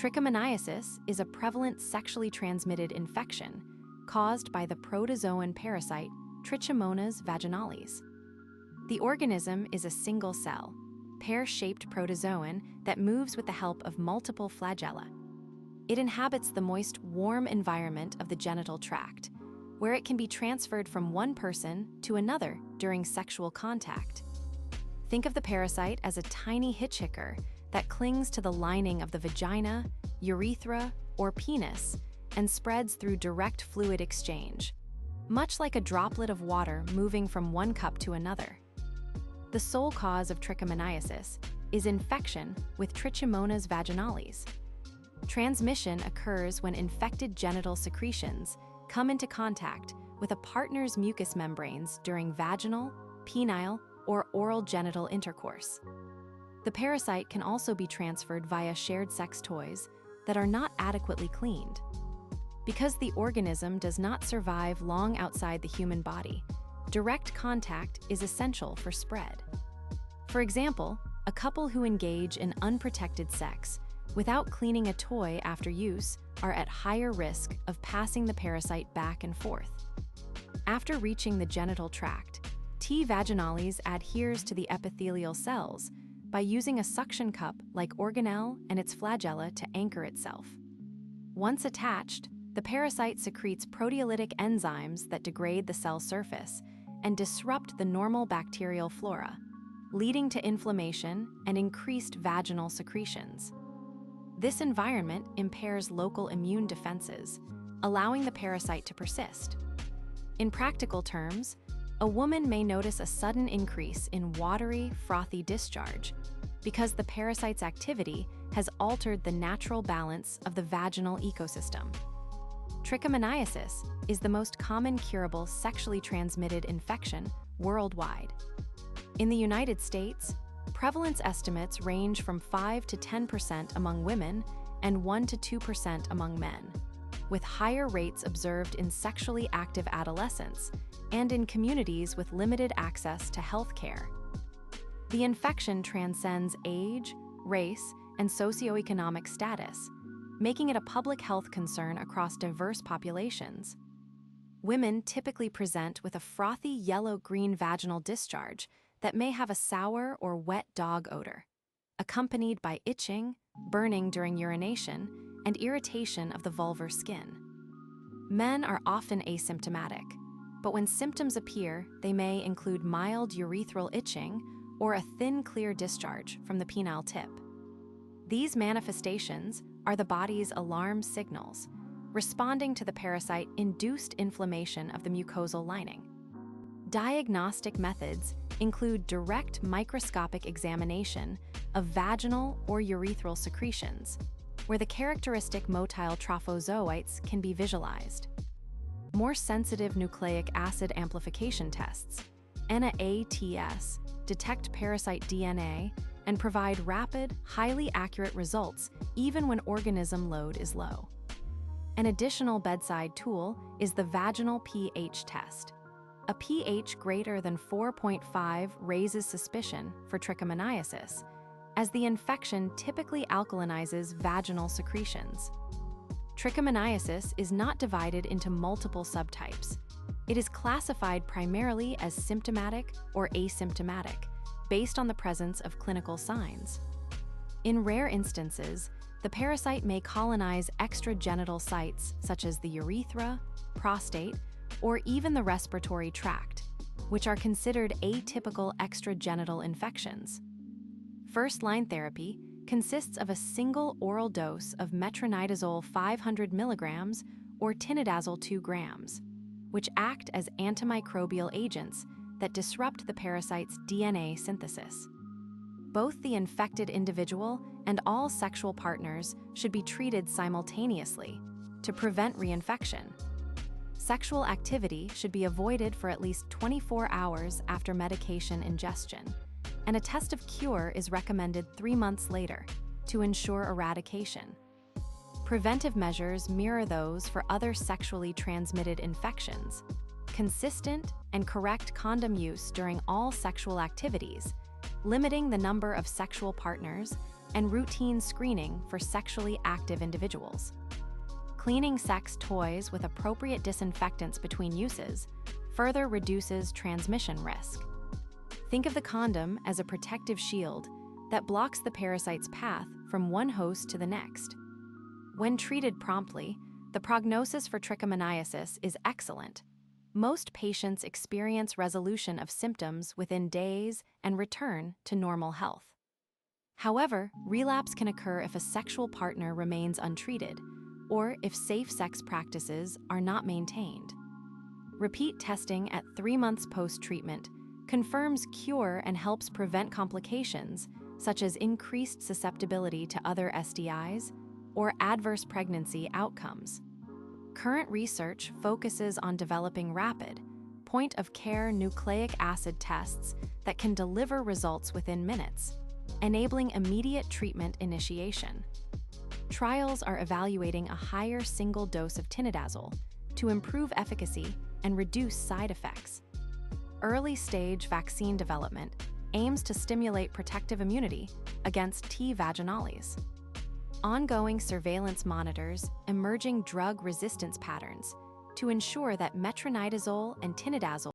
Trichomoniasis is a prevalent sexually transmitted infection caused by the protozoan parasite Trichomonas vaginalis. The organism is a single-cell, pear-shaped protozoan that moves with the help of multiple flagella. It inhabits the moist, warm environment of the genital tract, where it can be transferred from one person to another during sexual contact. Think of the parasite as a tiny hitchhiker that clings to the lining of the vagina, urethra, or penis and spreads through direct fluid exchange, much like a droplet of water moving from one cup to another. The sole cause of trichomoniasis is infection with Trichomonas vaginalis. Transmission occurs when infected genital secretions come into contact with a partner's mucous membranes during vaginal, penile, or oral genital intercourse. The parasite can also be transferred via shared sex toys that are not adequately cleaned. Because the organism does not survive long outside the human body, direct contact is essential for spread. For example, a couple who engage in unprotected sex without cleaning a toy after use are at higher risk of passing the parasite back and forth. After reaching the genital tract, T. vaginalis adheres to the epithelial cells by using a suction cup like organelle and its flagella to anchor itself. Once attached, the parasite secretes proteolytic enzymes that degrade the cell surface and disrupt the normal bacterial flora, leading to inflammation and increased vaginal secretions. This environment impairs local immune defenses, allowing the parasite to persist. In practical terms, a woman may notice a sudden increase in watery, frothy discharge because the parasite's activity has altered the natural balance of the vaginal ecosystem. Trichomoniasis is the most common curable sexually transmitted infection worldwide. In the United States, prevalence estimates range from 5 to 10% among women and 1 to 2% among men, with higher rates observed in sexually active adolescents and in communities with limited access to health care. The infection transcends age, race, and socioeconomic status, making it a public health concern across diverse populations. Women typically present with a frothy yellow-green vaginal discharge that may have a sour or wet dog odor, accompanied by itching, burning during urination, and irritation of the vulvar skin. Men are often asymptomatic, but when symptoms appear, they may include mild urethral itching or a thin, clear discharge from the penile tip. These manifestations are the body's alarm signals, responding to the parasite-induced inflammation of the mucosal lining. Diagnostic methods include direct microscopic examination of vaginal or urethral secretions, where the characteristic motile trophozoites can be visualized. More sensitive nucleic acid amplification tests, NAATS, detect parasite DNA and provide rapid, highly accurate results even when organism load is low. An additional bedside tool is the vaginal pH test. A pH greater than 4.5 raises suspicion for trichomoniasis, as the infection typically alkalinizes vaginal secretions. Trichomoniasis is not divided into multiple subtypes. It is classified primarily as symptomatic or asymptomatic, based on the presence of clinical signs. In rare instances, the parasite may colonize extragenital sites such as the urethra, prostate, or even the respiratory tract, which are considered atypical extragenital infections. First-line therapy consists of a single oral dose of metronidazole 500 milligrams or tinidazole 2 grams, which act as antimicrobial agents that disrupt the parasite's DNA synthesis. Both the infected individual and all sexual partners should be treated simultaneously to prevent reinfection. Sexual activity should be avoided for at least 24 hours after medication ingestion, and a test of cure is recommended 3 months later to ensure eradication. Preventive measures mirror those for other sexually transmitted infections. Consistent and correct condom use during all sexual activities, limiting the number of sexual partners, and routine screening for sexually active individuals. Cleaning sex toys with appropriate disinfectants between uses further reduces transmission risk. Think of the condom as a protective shield that blocks the parasite's path from one host to the next. When treated promptly, the prognosis for trichomoniasis is excellent. Most patients experience resolution of symptoms within days and return to normal health. However, relapse can occur if a sexual partner remains untreated or if safe sex practices are not maintained. Repeat testing at 3 months post-treatment confirms cure and helps prevent complications such as increased susceptibility to other STIs or adverse pregnancy outcomes. Current research focuses on developing rapid, point-of-care nucleic acid tests that can deliver results within minutes, enabling immediate treatment initiation. Trials are evaluating a higher single dose of tinidazole to improve efficacy and reduce side effects. Early-stage vaccine development aims to stimulate protective immunity against T. vaginalis. Ongoing surveillance monitors emerging drug resistance patterns to ensure that metronidazole and tinidazole